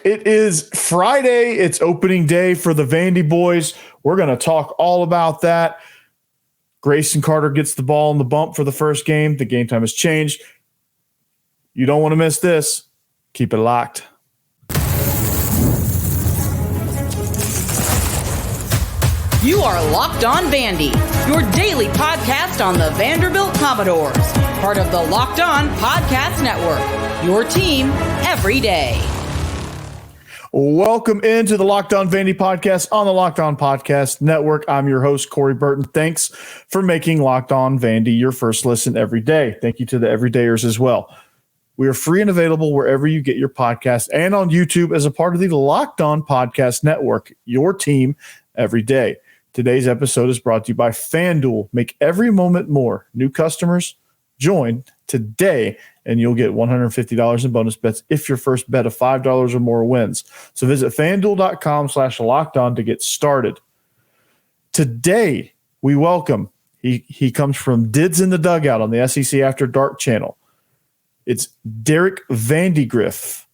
It is Friday. It's opening day for the VandyBoys. We're going to talk all about that. Greyson Carter gets the ball in the bump for the first game. The game time has changed. You don't want to miss this. Keep it locked. You are Locked On Vandy, your daily podcast on the Vanderbilt Commodores. Part of the Locked On Podcast Network, your team every day. Welcome into the Locked On Vandy podcast on the Locked On Podcast Network. I'm your host, Corey Burton. Thanks for making Locked On Vandy your first listen every day. Thank you to the everydayers as well. We are free and available wherever you get your podcast and on YouTube as a part of the Locked On Podcast Network, your team every day. Today's episode is brought to you by FanDuel. Make every moment more. New customers, join today, and you'll get $150 in bonus bets if your first bet of $5 or more wins. So visit FanDuel.com/lockedon to get started. Today, we welcome, he comes from Dids in the Dugout on the SEC After Dark channel. It's Derek Vandegrift.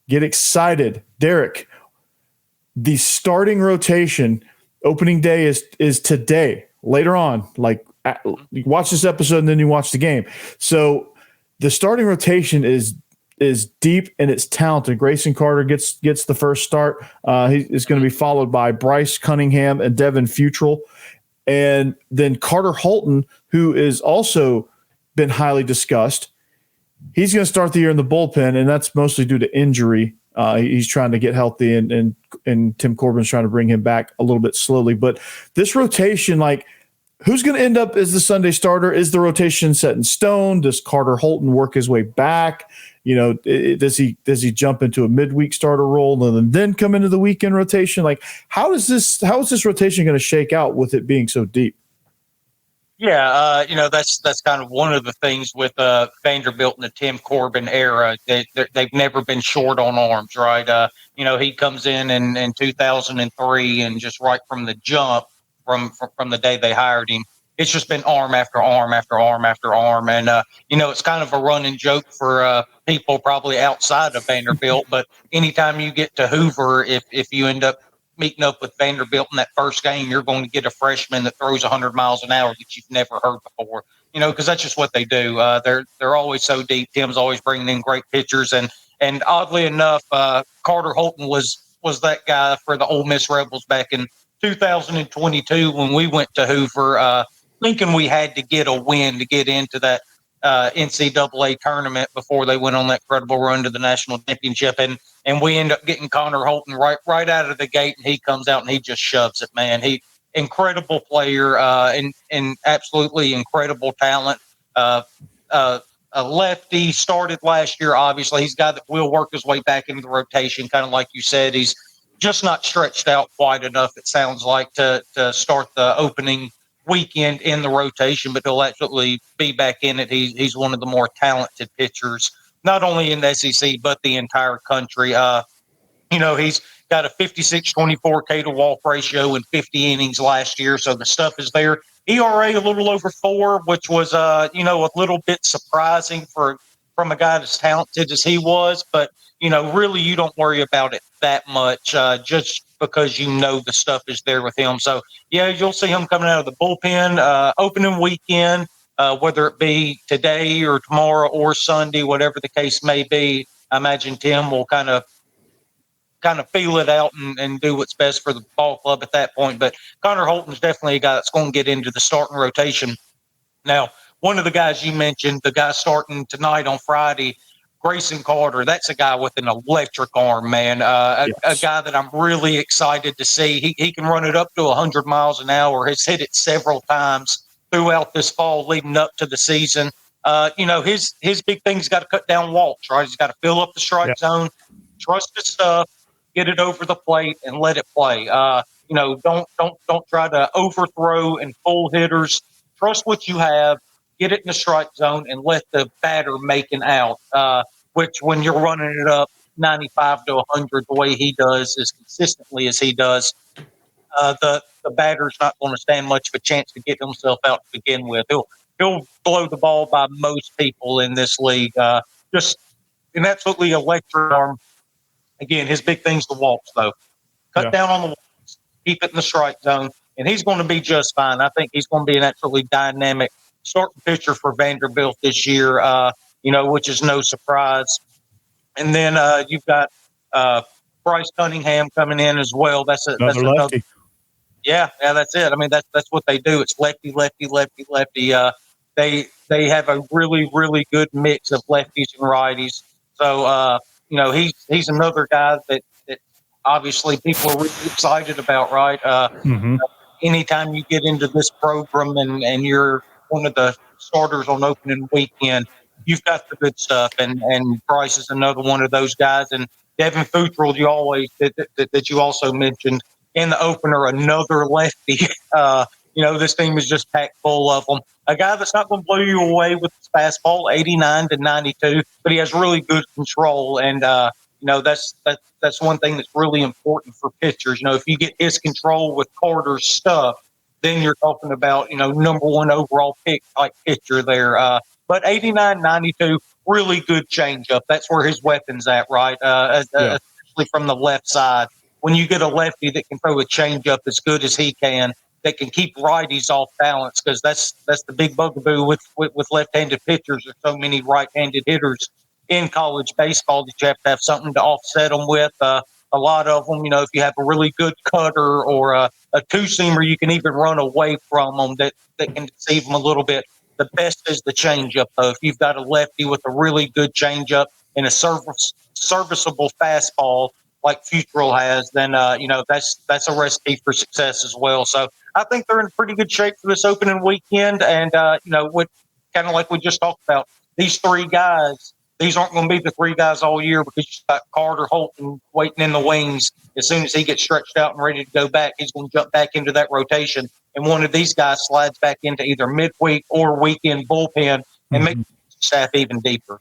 Get excited. Derek, the starting rotation opening day is today, later on. Like, you watch this episode and then you watch the game. So the starting rotation is deep and it's talented. Greyson Carter gets the first start. He is going to be followed by Bryce Cunningham and Devin Futrell. And then Carter Holton, who is also been highly discussed. He's going to start the year in the bullpen, and that's mostly due to injury. He's trying to get healthy, and Tim Corbin's trying to bring him back a little bit slowly. But this rotation, like, who's going to end up as the Sunday starter? Is the rotation set in stone? Does Carter Holton work his way back? You know, does he jump into a midweek starter role and then come into the weekend rotation? Like, how is this rotation going to shake out with it being so deep? Yeah, that's kind of one of the things with Vanderbilt in the Tim Corbin era. They've never been short on arms, right? He comes in 2003, and just right from the jump, from the day they hired him, it's just been arm after arm after arm after arm. And, it's kind of a running joke for people probably outside of Vanderbilt. But anytime you get to Hoover, if you end up meeting up with Vanderbilt in that first game, you're going to get a freshman that throws 100 miles an hour that you've never heard before, because that's just what they do. They're always so deep. Tim's always bringing in great pitchers. And oddly enough, Carter Holton was that guy for the Ole Miss Rebels back in 2022 when we went to Hoover, thinking we had to get a win to get into that NCAA tournament before they went on that incredible run to the national championship. And we end up getting Connor Holton right out of the gate, and he comes out and he just shoves it, man. Incredible player, and absolutely incredible talent. A lefty, started last year, obviously. He's a guy that will work his way back into the rotation, kind of like you said. He's just not stretched out quite enough, it sounds like, to start the opening weekend in the rotation, but he'll absolutely be back in it. He's one of the more talented pitchers, not only in the SEC, but the entire country. He's got a 56-24 K to walk ratio in 50 innings last year, so the stuff is there. ERA a little over 4, which was, a little bit surprising from a guy as talented as he was, but, really you don't worry about it that much, just because the stuff is there with him. So, yeah, you'll see him coming out of the bullpen, opening weekend, whether it be today or tomorrow or Sunday, whatever the case may be. I imagine Tim will kind of feel it out and do what's best for the ball club at that point. But Connor Holton's definitely a guy that's going to get into the starting rotation. Now, one of the guys you mentioned, the guy starting tonight on Friday, Greyson Carter, that's a guy with an electric arm, man. Yes. A guy that I'm really excited to see. He can run it up to 100 miles an hour. Has hit it several times throughout this fall leading up to the season. His big thing's got to cut down walks, right? He's got to fill up the strike zone, trust his stuff, get it over the plate, and let it play. Don't try to overthrow and pull hitters. Trust what you have, get it in the strike zone, and let the batter make an out. Which, when you're running it up 95 to 100 the way he does, as consistently as he does, the batter's not going to stand much of a chance to get himself out to begin with. He'll blow the ball by most people in this league. Just an absolutely electric arm. Again, his big thing's the walks, though. Cut down on the walks, keep it in the strike zone, and he's going to be just fine. I think he's going to be an absolutely dynamic starting pitcher for Vanderbilt this year, which is no surprise. And then you've got Bryce Cunningham coming in as well. That's another. Yeah, that's it. I mean, that's what they do. It's lefty, lefty, lefty, lefty. They have a really, really good mix of lefties and righties. So he's another guy that obviously people are really excited about, right? Anytime you get into this program and you're one of the starters on opening weekend, you've got the good stuff. And Bryce is another one of those guys. And Devin Futrell, that you also mentioned in the opener, another lefty. This team is just packed full of them. A guy that's not going to blow you away with his fastball, 89 to 92, but he has really good control. And, that's one thing that's really important for pitchers. If you get his control with Carter's stuff, then you're talking about, number one overall pick type pitcher there. But 89, 92, really good changeup. That's where his weapon's at, right? Especially from the left side. When you get a lefty that can throw a changeup as good as he can, that can keep righties off balance, because that's the big bugaboo with left-handed pitchers. There's so many right-handed hitters in college baseball that you have to have something to offset them with. A lot of them, if you have a really good cutter or a two-seamer, you can even run away from them that can deceive them a little bit. The best is the changeup, though. If you've got a lefty with a really good changeup and a serviceable fastball like Futrell has, then that's a recipe for success as well. So I think they're in pretty good shape for this opening weekend. And what kind of like we just talked about, these three guys, these aren't going to be the three guys all year, because you've got Carter Holton waiting in the wings. As soon as he gets stretched out and ready to go back, he's going to jump back into that rotation. And one of these guys slides back into either midweek or weekend bullpen and make the staff even deeper.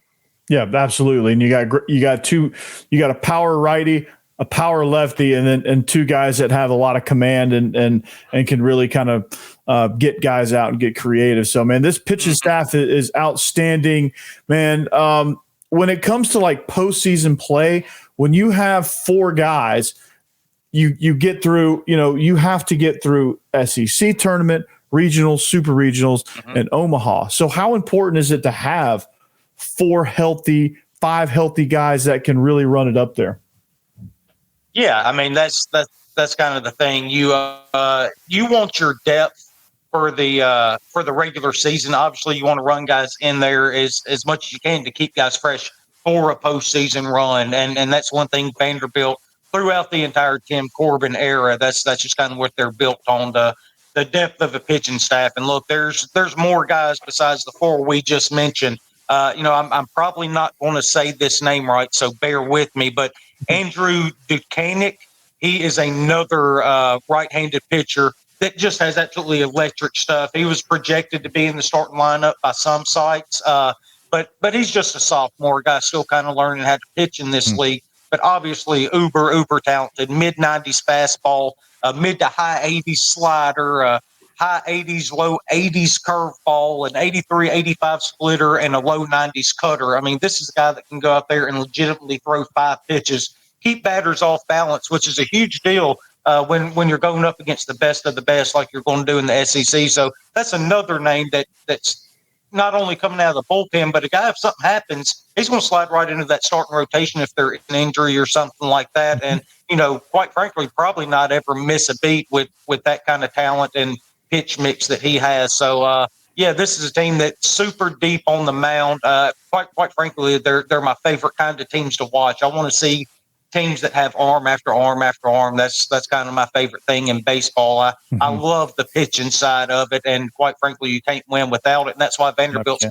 Yeah, absolutely. And you got a power righty, a power lefty, and two guys that have a lot of command and can really kind of get guys out and get creative. So, man, this pitching staff is outstanding, man. When it comes to like postseason play, when you have four guys, you get through, you have to get through SEC tournament, regionals, super regionals, and Omaha. So how important is it to have five healthy guys that can really run it up there? Yeah, I mean, that's kind of the thing. You want your depth for the regular season. Obviously, you want to run guys in there as much as you can to keep guys fresh for a postseason run. And that's one thing Vanderbilt throughout the entire Tim Corbin era. That's just kind of what they're built on, the depth of the pitching staff. And look, there's more guys besides the four we just mentioned. I'm probably not going to say this name right, so bear with me. But Andrew Dukanik, he is another right-handed pitcher that just has absolutely electric stuff. He was projected to be in the starting lineup by some sites, but he's just a sophomore guy, still kind of learning how to pitch in this league. But obviously, uber talented, mid-90s fastball, mid to high 80s slider, high 80s, low 80s curveball, an 83, 85 splitter, and a low 90s cutter. I mean, this is a guy that can go out there and legitimately throw 5 pitches, keep batters off balance, which is a huge deal when you're going up against the best of the best like you're going to do in the SEC. So that's another name that's not only coming out of the bullpen, but a guy, if something happens, he's going to slide right into that starting rotation if there's an injury or something like that. And, quite frankly, probably not ever miss a beat with that kind of talent and pitch mix that he has. So, this is a team that's super deep on the mound. Quite frankly, they're my favorite kind of teams to watch. I want to see teams that have arm after arm after arm. That's kind of my favorite thing in baseball. I love the pitching side of it, and quite frankly, you can't win without it. And that's why Vanderbilt's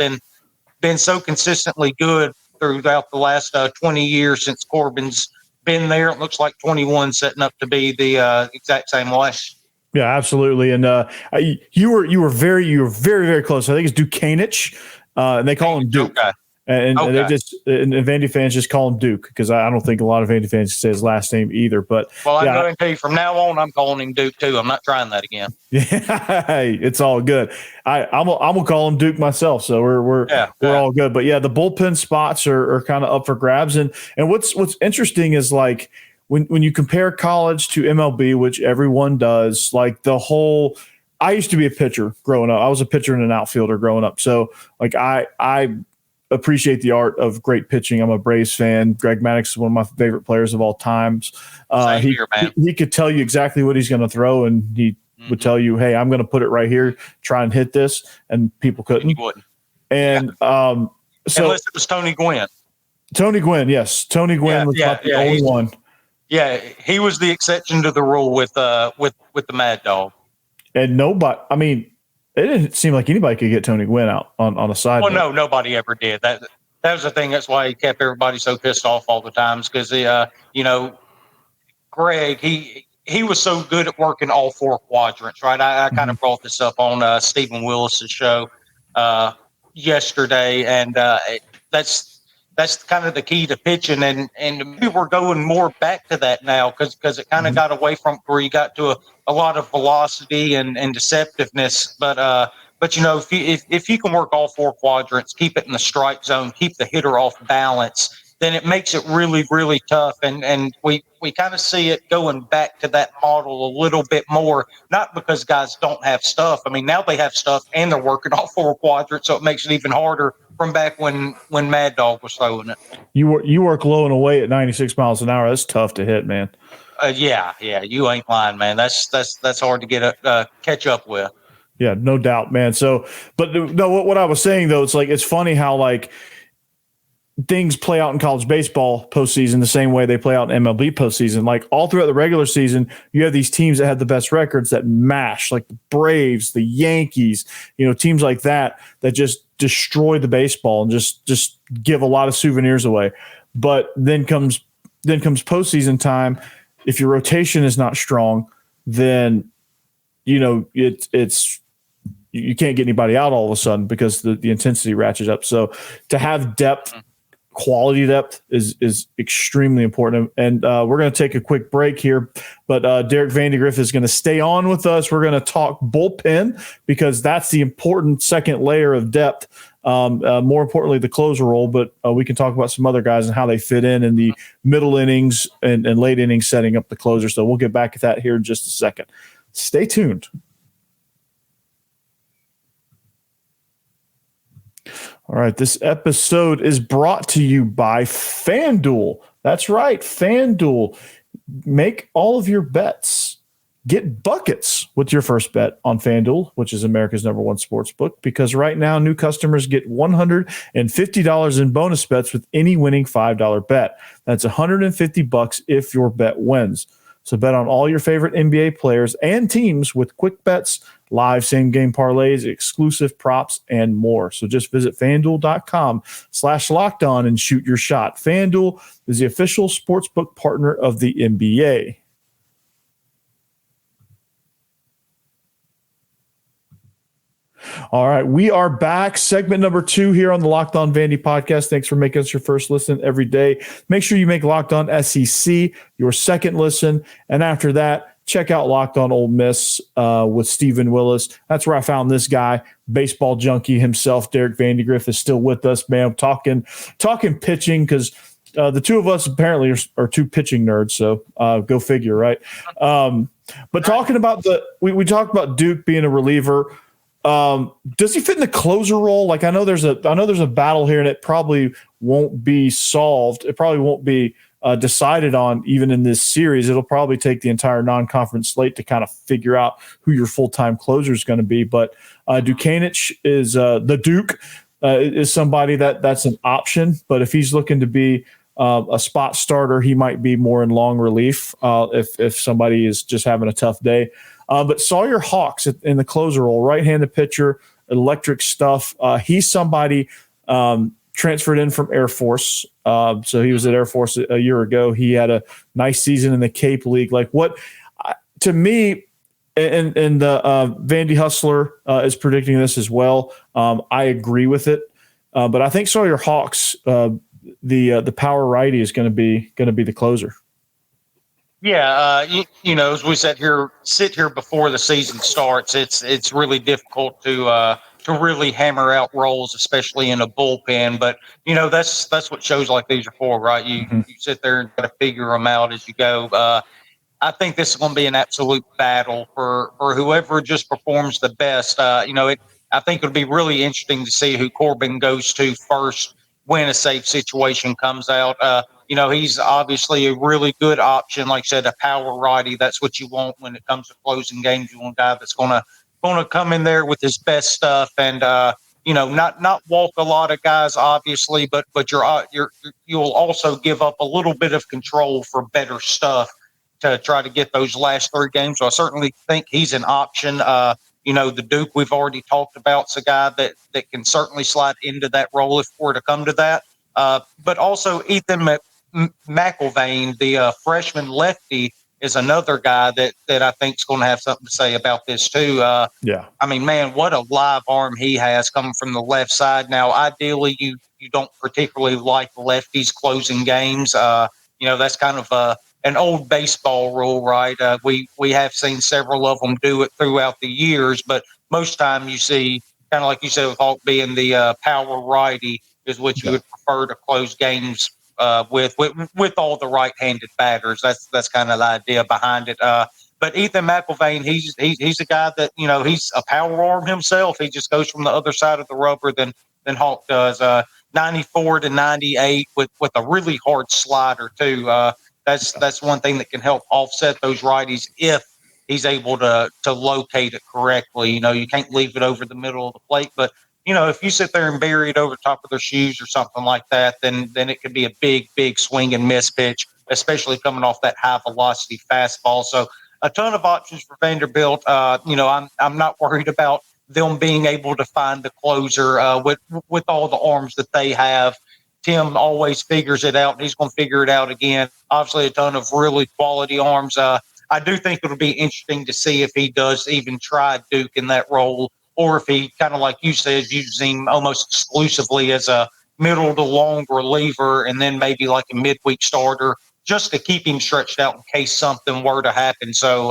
been so consistently good throughout the last 20 years since Corbin's been there. It looks like 21 setting up to be the exact same way. Yeah, absolutely. And you were very, very close. I think it's Dukanich, and they call him Duke. Okay. And Okay. they just and Vandy fans just call him Duke because I don't think a lot of Vandy fans say his last name either. But well, I'm going to tell you from now on, I'm calling him Duke too. I'm not trying that again. Yeah, hey, it's all good. I'm gonna call him Duke myself, so we're all good. But yeah, the bullpen spots are kind of up for grabs. And what's interesting is like when you compare college to MLB, which everyone does, like the whole. I used to be a pitcher growing up. I was a pitcher and an outfielder growing up. So like I appreciate the art of great pitching. I'm a Braves fan. Greg Maddux is one of my favorite players of all times. He could tell you exactly what he's going to throw, and he would tell you, "Hey, I'm going to put it right here. Try and hit this," and people couldn't. And he wouldn't. And so unless it was Tony Gwynn. Tony Gwynn, yes, Tony Gwynn was about the only one. Yeah, he was the exception to the rule with the Mad Dog. And nobody, I mean, it didn't seem like anybody could get Tony Gwynn out on a side. Well, no, nobody ever did. That was the thing. That's why he kept everybody so pissed off all the times because Greg, he was so good at working all four quadrants, right? I kind of brought this up on Stephen Willis's show yesterday, and that's kind of the key to pitching, and maybe we're going more back to that now because it kind of got away from where you got to a lot of velocity and deceptiveness, but if you can work all four quadrants, keep it in the strike zone, keep the hitter off balance, then it makes it really, really tough. And we kind of see it going back to that model a little bit more, not because guys don't have stuff. I mean, now they have stuff and they're working all four quadrants, so it makes it even harder from back when Mad Dog was throwing it. You work low and away at 96 miles an hour. That's tough to hit, man. Yeah, you ain't lying, man. That's hard to get catch up with. Yeah, no doubt, man. So, but no, what I was saying though, it's funny how like things play out in college baseball postseason the same way they play out in MLB postseason. Like all throughout the regular season, you have these teams that have the best records that mash, like the Braves, the Yankees, teams like that just destroy the baseball and just give a lot of souvenirs away. But then comes postseason time. If your rotation is not strong, then it's you can't get anybody out all of a sudden because the intensity ratchets up. So to have depth, quality depth is extremely important. And we're going to take a quick break here, but Derek Vandegrift is going to stay on with us. We're going to talk bullpen because that's the important second layer of depth. More importantly, the closer role, but we can talk about some other guys and how they fit in the middle innings and late innings setting up the closer. So we'll get back at that here in just a second. Stay tuned. All right, this episode is brought to you by FanDuel. That's right, FanDuel. Make all of your bets. Get buckets with your first bet on FanDuel, which is America's #1 sports book, because right now new customers get $150 in bonus bets with any winning $5 bet. That's $150 if your bet wins. So bet on all your favorite NBA players and teams with quick bets, live same-game parlays, exclusive props, and more. So just visit FanDuel.com/lockedon and shoot your shot. FanDuel is the official sportsbook partner of the NBA. All right, we are back. Segment number 2 here on the Locked On Vandy podcast. Thanks for making us your first listen every day. Make sure you make Locked On SEC your second listen. And after that, check out Locked On Ole Miss with Stephen Willis. That's where I found this guy, baseball junkie himself. Derek Vandegrift is still with us, man. Talking pitching because the two of us apparently are two pitching nerds. So go figure, right? But talking about we talked about Duke being a reliever. Does he fit in the closer role? Like I know there's a battle here, and it probably won't be solved. It probably won't be decided on even in this series. It'll probably take the entire non-conference slate to kind of figure out who your full-time closer is going to be. But Dukanich is the Duke is somebody that's an option. But if he's looking to be a spot starter, he might be more in long relief if somebody is just having a tough day. But Sawyer Hawks in the closer role, right-handed pitcher, electric stuff. He's somebody transferred in from Air Force. So he was at Air Force a year ago. He had a nice season in the Cape League. Like what to me, and the Vandy Hustler is predicting this as well. I agree with it. But I think Sawyer Hawks, the power righty, is going to be the closer. Yeah, as we sit here before the season starts, it's really difficult to really hammer out roles, especially in a bullpen. But that's what shows like these are for, right? You sit there and try to figure them out as you go. I think this is going to be an absolute battle for whoever just performs the best. I think it'll be really interesting to see who Corbin goes to first when a safe situation comes out. He's obviously a really good option. Like I said, a power righty. That's what you want when it comes to closing games. You want a guy that's going to come in there with his best stuff and not walk a lot of guys, obviously, but you'll also give up a little bit of control for better stuff to try to get those last 3 games. So I certainly think he's an option. The Duke we've already talked about is a guy that can certainly slide into that role if we're to come to that. But also Ethan McIlvain, the freshman lefty, is another guy that I think is going to have something to say about this too. Yeah. I mean, man, what a live arm he has coming from the left side. Now, ideally, you don't particularly like lefties closing games. That's kind of an old baseball rule, right? We have seen several of them do it throughout the years, but most time you see, kind of like you said, with Hawk being the power righty, is what you would prefer to close games with all the right-handed batters. That's kind of the idea behind it. But Ethan McIlvain, he's a guy that he's a power arm himself. He just goes from the other side of the rubber than Hawk does. 94 to 98 with a really hard slider too. That's one thing that can help offset those righties if he's able to locate it correctly. You can't leave it over the middle of the plate, but if you sit there and bury it over top of their shoes or something like that, then it could be a big swing and miss pitch, especially coming off that high velocity fastball. So a ton of options for Vanderbilt. I'm not worried about them being able to find the closer with all the arms that they have. Tim always figures it out, and he's going to figure it out again. Obviously, a ton of really quality arms. I do think it'll be interesting to see if he does even try Duke in that role, or if he, kind of like you said, uses him almost exclusively as a middle to long reliever and then maybe like a midweek starter just to keep him stretched out in case something were to happen. So,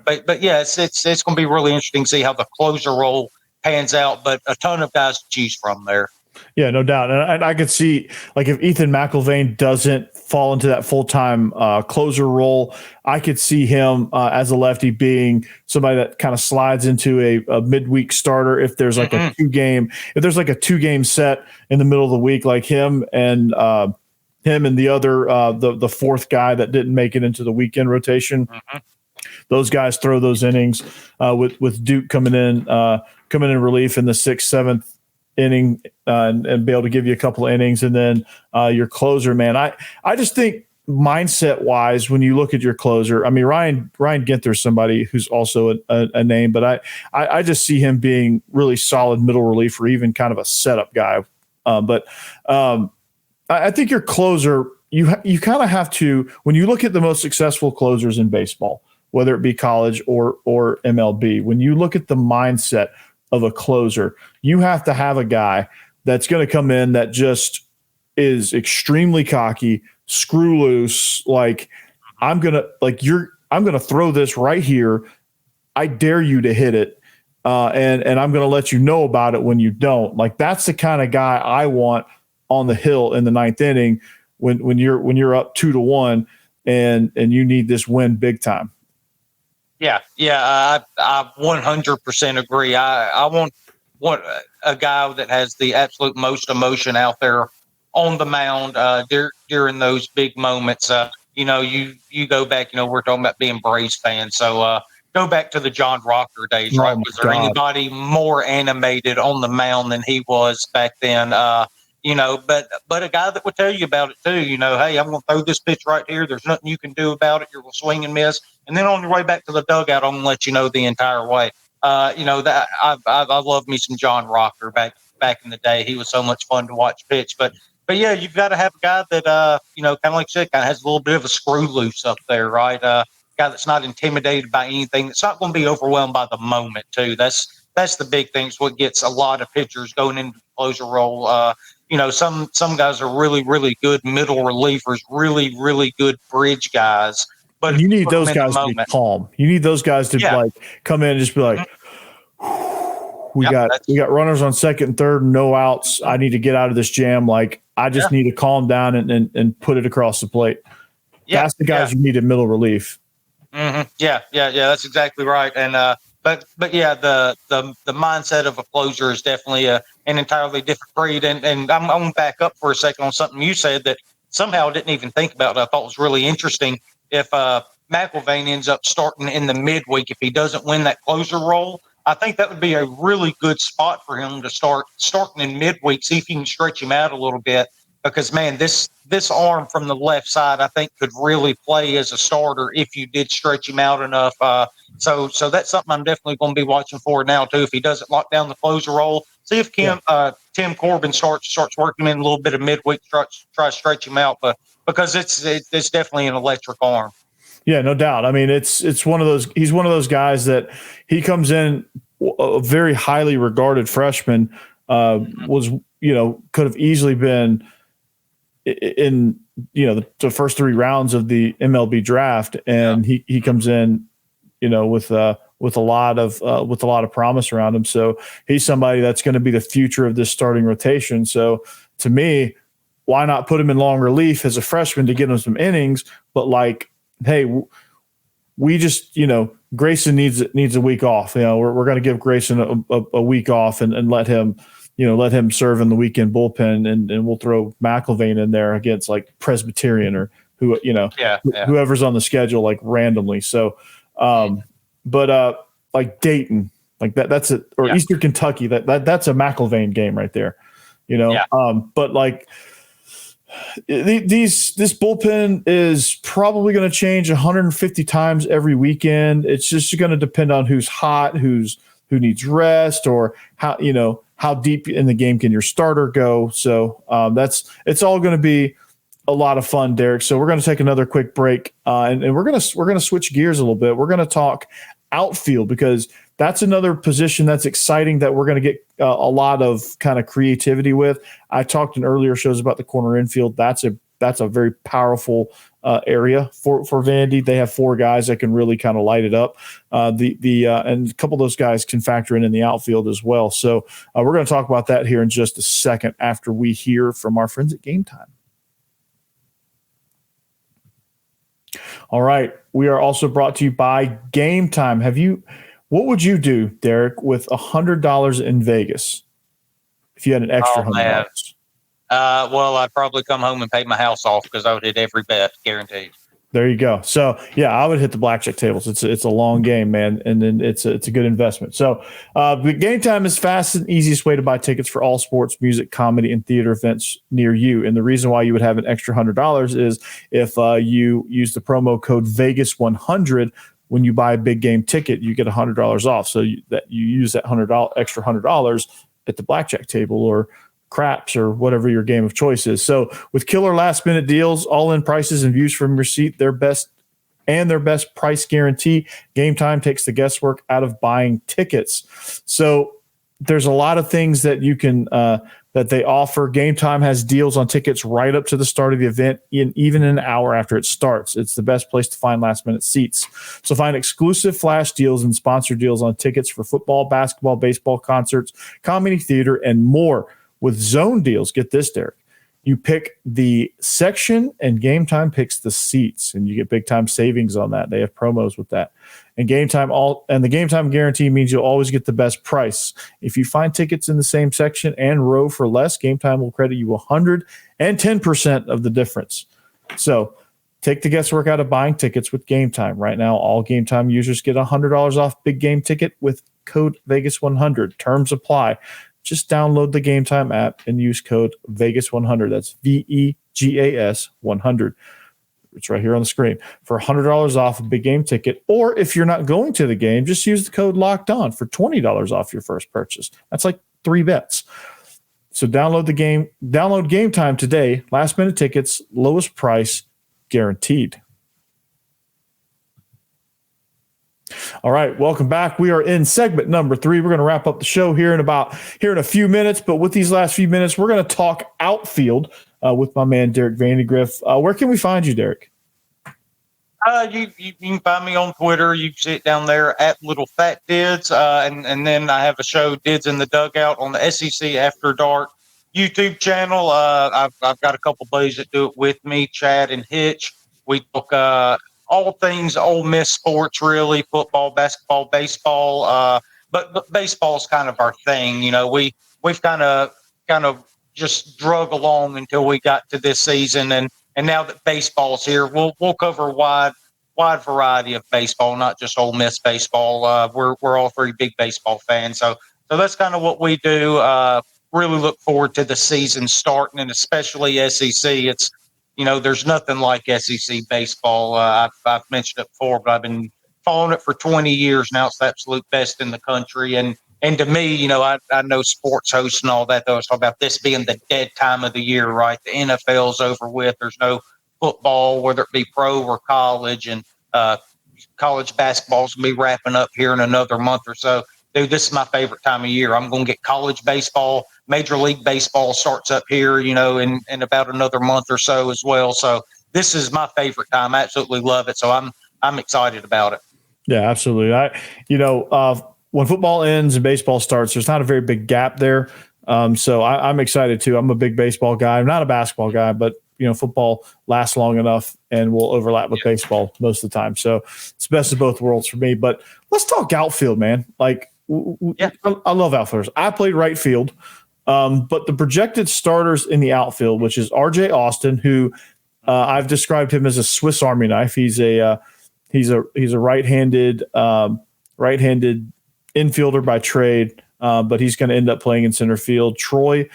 but yeah, it's going to be really interesting to see how the closer role pans out, but a ton of guys to choose from there. Yeah, no doubt. And I could see, like, if Ethan McIlvain doesn't fall into that full-time closer role, I could see him as a lefty being somebody that kind of slides into a midweek starter if there's like a two-game set in the middle of the week, like him and the other the fourth guy that didn't make it into the weekend rotation. Those guys throw those innings with Duke coming in relief in the 6th, 7th inning and be able to give you a couple of innings, and then your closer, man. I just think mindset wise, when you look at your closer, I mean, Ryan Ginther's somebody who's also a name, but I just see him being really solid middle relief or even kind of a setup guy. But I think your closer, you kind of have to, when you look at the most successful closers in baseball, whether it be college or MLB, when you look at the mindset of a closer, you have to have a guy that's going to come in that just is extremely cocky, screw loose. Like, I'm going to throw this right here. I dare you to hit it. And I'm going to let you know about it when you don't. Like, that's the kind of guy I want on the hill in the 9th inning when you're up 2-1 and you need this win big time. Yeah, I 100% agree. I want a guy that has the absolute most emotion out there on the mound during those big moments. You go back. We're talking about being Braves fans, so go back to the John Rocker days, right? Was there anybody more animated on the mound than he was back then? But a guy that would tell you about it too. Hey, I'm going to throw this pitch right here. There's nothing you can do about it. You're going to swing and miss. And then on your way back to the dugout, I'm going to let you know the entire way. That I love me some John Rocker back in the day. He was so much fun to watch pitch. But yeah, you've got to have a guy that kind of like you said, kind of has a little bit of a screw loose up there, right? Guy that's not intimidated by anything. That's not going to be overwhelmed by the moment too. That's that's the big thing. Is what gets a lot of pitchers going into the closer role. Some guys are really, really good middle relievers, really, really good bridge guys. But and you need those guys to be calm. You need those guys to like come in and just be like, we got runners on second and third, no outs. I need to get out of this jam. Like I just need to calm down and put it across the plate. That's the guys you need in middle relief. Mm-hmm. Yeah. That's exactly right. And but yeah, the mindset of a closer is definitely an entirely different breed. And I'm going to back up for a second on something you said that somehow I didn't even think about. That I thought was really interesting. If McIlvain ends up starting in the midweek, if he doesn't win that closer role, I think that would be a really good spot for him to starting in midweek, see if you can stretch him out a little bit. Because, man, this arm from the left side, I think, could really play as a starter if you did stretch him out enough. So that's something I'm definitely going to be watching for now, too. If he doesn't lock down the closer role, see if Tim Corbin starts working in a little bit of midweek, try to stretch him out. But because it's definitely an electric arm. Yeah, no doubt. I mean, it's one of those. He's one of those guys that he comes in a very highly regarded freshman. Was could have easily been in the first 3 rounds of the MLB draft, and he comes in with a lot of promise around him. So he's somebody that's going to be the future of this starting rotation. So to me, why not put him in long relief as a freshman to get him some innings? But like, hey, we just Greyson needs a week off. We're going to give Greyson a week off and let him serve in the weekend bullpen, and we'll throw McIlvain in there against like Presbyterian or whoever's on the schedule, like randomly. So, like Dayton, like that's it, or Eastern Kentucky, that's a McIlvain game right there, but like this bullpen is probably going to change 150 times every weekend. It's just going to depend on who's hot, who needs rest, or how deep in the game can your starter go? So it's all going to be a lot of fun, Derek. So we're going to take another quick break, and we're going to switch gears a little bit. We're going to talk outfield because that's another position that's exciting that we're going to get a lot of kind of creativity with. I talked in earlier shows about the corner infield. That's a very powerful area for Vandy. They have 4 guys that can really kind of light it up. And a couple of those guys can factor in the outfield as well. So we're going to talk about that here in just a second after we hear from our friends at Gametime. All right. We are also brought to you by Gametime. What would you do, Derek, with $100 in Vegas if you had an extra $100? Well, I'd probably come home and pay my house off because I would hit every bet, guaranteed. There you go. So yeah, I would hit the blackjack tables. It's a long game, man, and then it's a good investment. So the Gametime is fast and easiest way to buy tickets for all sports, music, comedy, and theater events near you. And the reason why you would have an extra $100 is if you use the promo code Vegas100 when you buy a big game ticket, you get $100 off. So you use that extra $100 at the blackjack table or craps or whatever your game of choice is. So with killer last minute deals, all in prices and views from your seat, their best price guarantee, Gametime takes the guesswork out of buying tickets. So there's a lot of things that you can that they offer. Gametime has deals on tickets right up to the start of the event, even an hour after it starts. It's the best place to find last minute seats. So find exclusive flash deals and sponsored deals on tickets for football, basketball, baseball, concerts, comedy, theater, and more. With zone deals, get this, Derek. You pick the section and Gametime picks the seats, and you get big time savings on that. They have promos with that. And the Gametime guarantee means you'll always get the best price. If you find tickets in the same section and row for less, Gametime will credit you 110% of the difference. So take the guesswork out of buying tickets with Gametime. Right now, all Gametime users get $100 off big game ticket with code Vegas100. Terms apply. Just download the Gametime app and use code Vegas100. That's VEGAS 100. It's right here on the screen for $100 off a big game ticket. Or if you're not going to the game, just use the code Locked On for $20 off your first purchase. That's like 3 bets. So download Gametime today. Last minute tickets, lowest price guaranteed. All right, welcome back. We are in segment number 3. We're going to wrap up the show here in a few minutes. But with these last few minutes, we're going to talk outfield with my man Derek Vandegrift. Where can we find you, Derek? You can find me on Twitter. You can see it down there at Little Fat Dids. And then I have a show, Dids in the Dugout, on the SEC After Dark YouTube channel. I've got a couple buddies that do it with me, Chad and Hitch. We talk all things Ole Miss sports, really, football, basketball, baseball. But baseball's kind of our thing. You know, we've kind of just drug along until we got to this season, and now that baseball's here, we'll cover a wide variety of baseball, not just Ole Miss baseball. We're all 3 big baseball fans, so that's kind of what we do. Really look forward to the season starting, and especially SEC. It's, you know, there's nothing like SEC baseball. I've mentioned it before, but I've been following it for 20 years now. It's the absolute best in the country, and to me, you know, I know sports hosts and all that, though. It's all about this being the dead time of the year, right? The NFL's over with. There's no football, whether it be pro or college, and college basketball's going to be wrapping up here in another month or so. Dude, this is my favorite time of year. I'm going to get college baseball. Major League Baseball starts up here, you know, in about another month or so as well. So this is my favorite time. I absolutely love it. So I'm excited about it. Yeah, absolutely. When football ends and baseball starts, there's not a very big gap there. So I'm excited too. I'm a big baseball guy. I'm not a basketball guy, but you know, football lasts long enough and will overlap with baseball most of the time. So it's best of both worlds for me. But let's talk outfield, man. Like, I love outfielders. I played right field, but the projected starters in the outfield, which is R.J. Austin, who I've described him as a Swiss Army knife. He's a right-handed infielder by trade, but he's going to end up playing in center field. Troy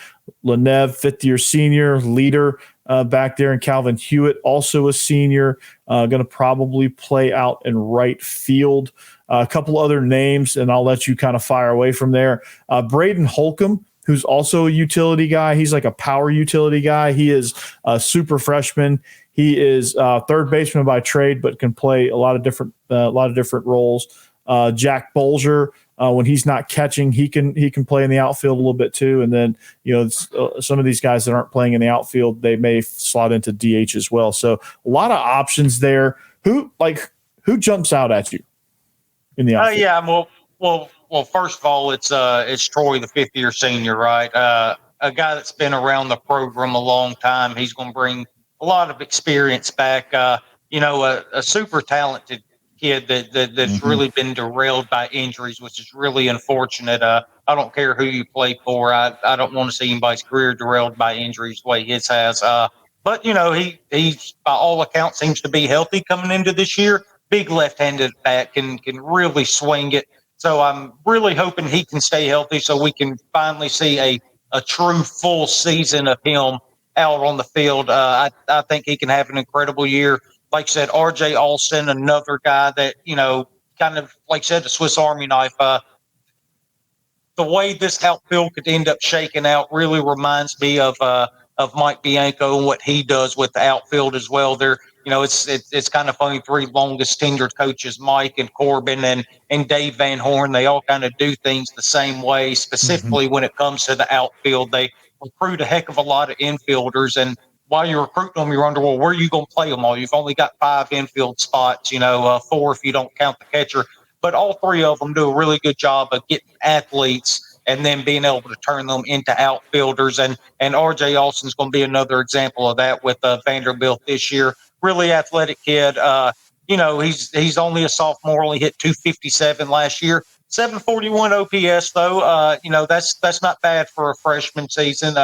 Lenev, fifth-year senior, leader back there, and Calvin Hewitt, also a senior, going to probably play out in right field. A couple other names, and I'll let you kind of fire away from there. Braden Holcomb, who's also a utility guy. He's like a power utility guy. He is a super freshman. He is third baseman by trade, but can play a lot of different roles. Jack Bolger, when he's not catching, he can play in the outfield a little bit too. And then, you know, some of these guys that aren't playing in the outfield, they may slot into DH as well. So a lot of options there. Who jumps out at you in the outfield? Well, first of all, it's Troy, the fifth-year senior, right? A guy that's been around the program a long time. He's going to bring a lot of experience back. A super talented kid that's really been derailed by injuries, which is really unfortunate. I don't care who you play for. I don't want to see anybody's career derailed by injuries the way his has. But you know, he by all accounts seems to be healthy coming into this year. Big left-handed bat, can really swing it. So I'm really hoping he can stay healthy so we can finally see a true full season of him out on the field. I think he can have an incredible year. Like I said, R.J. Austin, another guy that, you know, kind of, like I said, the Swiss Army knife. The way this outfield could end up shaking out really reminds me of Mike Bianco and what he does with the outfield as well. They're, you know, it's kind of funny. 3 longest tenured coaches, Mike and Corbin and Dave Van Horn, they all kind of do things the same way, specifically when it comes to the outfield. They recruit a heck of a lot of infielders, and while you're recruiting them, you're wonder, well, where are you going to play them all? You've only got 5 infield spots, 4 if you don't count the catcher. But all 3 of them do a really good job of getting athletes and then being able to turn them into outfielders. And R.J. Austin's going to be another example of that with Vanderbilt this year. Really athletic kid. He's only a sophomore, only hit 257 last year. 741 OPS, though. That's not bad for a freshman season.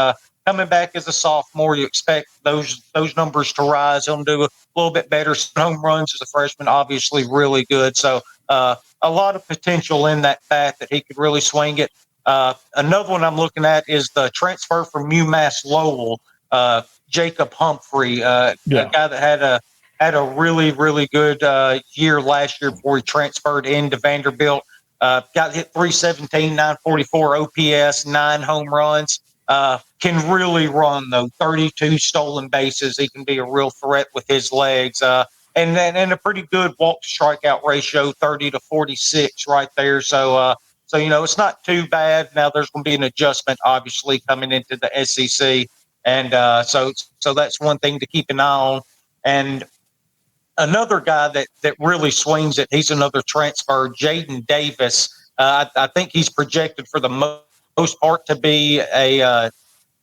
Coming back as a sophomore, you expect those numbers to rise. He'll do a little bit better. Home runs as a freshman, obviously really good. So a lot of potential in that bat that he could really swing it. Another one I'm looking at is the transfer from UMass Lowell, Jacob Humphrey, a guy that had a really, really good year last year before he transferred into Vanderbilt. Got hit 317, 944 OPS, 9 home runs. Can really run, though. 32 stolen bases. He can be a real threat with his legs. and a pretty good walk to strikeout ratio, 30-46 right there. So it's not too bad. Now there's going to be an adjustment, obviously, coming into the SEC, and so that's one thing to keep an eye on. And another guy that really swings it, he's another transfer, Jaden Davis. I think he's projected for the most part to be a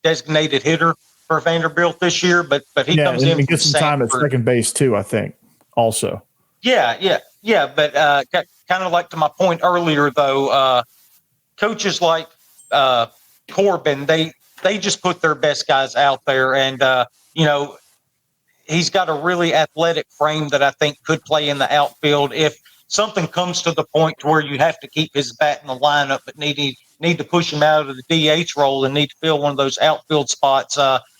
designated hitter for Vanderbilt this year, but he comes in and gets some time at second base too, I think, also. Yeah. But kind of like to my point earlier, though, coaches like Corbin, they just put their best guys out there, and he's got a really athletic frame that I think could play in the outfield if something comes to the point to where you have to keep his bat in the lineup, but need to push him out of the DH role and need to fill one of those outfield spots.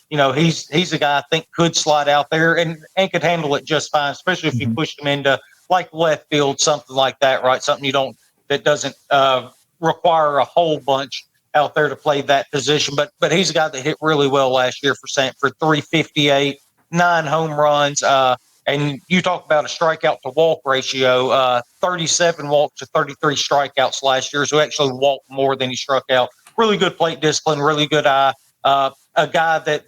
He's a guy I think could slide out there and could handle it just fine, especially if you push him into like left field, something like that, right? Something that doesn't require a whole bunch out there to play that position. But he's a guy that hit really well last year for 358, 9 home runs. And you talk about a strikeout to walk ratio, 37 walks to 33 strikeouts last year. So he actually walked more than he struck out. Really good plate discipline, really good eye. A guy that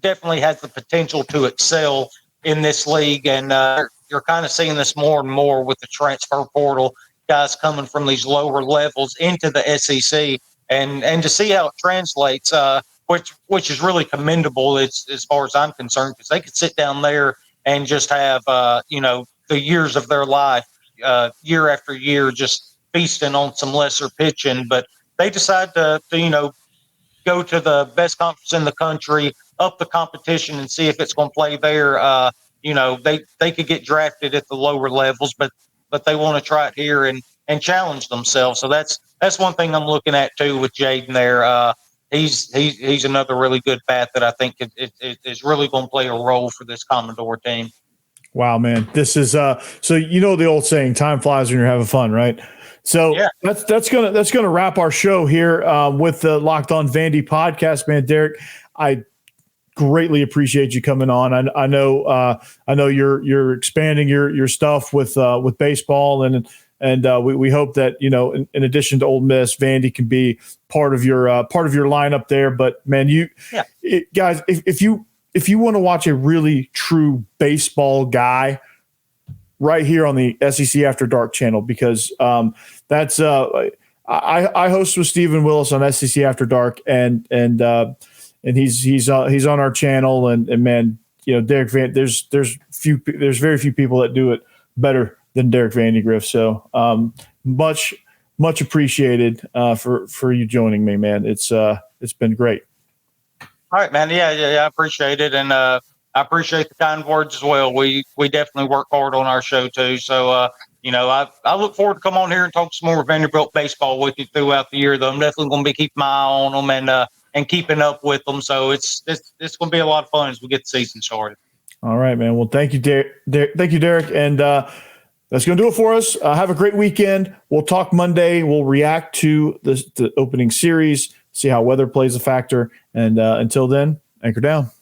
definitely has the potential to excel in this league. And you're kind of seeing this more and more with the transfer portal, guys coming from these lower levels into the SEC, and to see how it translates, which is really commendable as far as I'm concerned, because they could sit down there and just have, the years of their life, year after year, just feasting on some lesser pitching. But they decide to go to the best conference in the country, up the competition, and see if it's going to play there. They could get drafted at the lower levels, but they want to try it here and challenge themselves. So that's one thing I'm looking at too with Jaden there. He's another really good bat that I think is really going to play a role for this Commodore team. Wow, man. This is so the old saying, time flies when you're having fun, right? So yeah. that's gonna wrap our show here with the Locked On Vandy podcast, man. Derek, I greatly appreciate you coming on. I know you're expanding your stuff with baseball, and we hope that in addition to Ole Miss, Vandy can be part of your lineup there. But man, guys, if you want to watch a really true baseball guy, right here on the SEC After Dark channel, because that's I host with Stephen Willis on SEC After Dark, and he's on our channel, and man, Derek Van, there's very few people that do it better than Derek Vandegrift. So much appreciated for you joining me, man. It's been great. All right, man. Yeah, I appreciate it, and I appreciate the kind words as well. We definitely work hard on our show too. So I look forward to come on here and talk some more Vanderbilt baseball with you throughout the year. Though I'm definitely going to be keeping my eye on them and keeping up with them. So it's going to be a lot of fun as we get the season started. All right, man. Well, thank you, Derek. Thank you, Derek, and that's going to do it for us. Have a great weekend. We'll talk Monday. We'll react to the opening series, see how weather plays a factor, and until then, anchor down.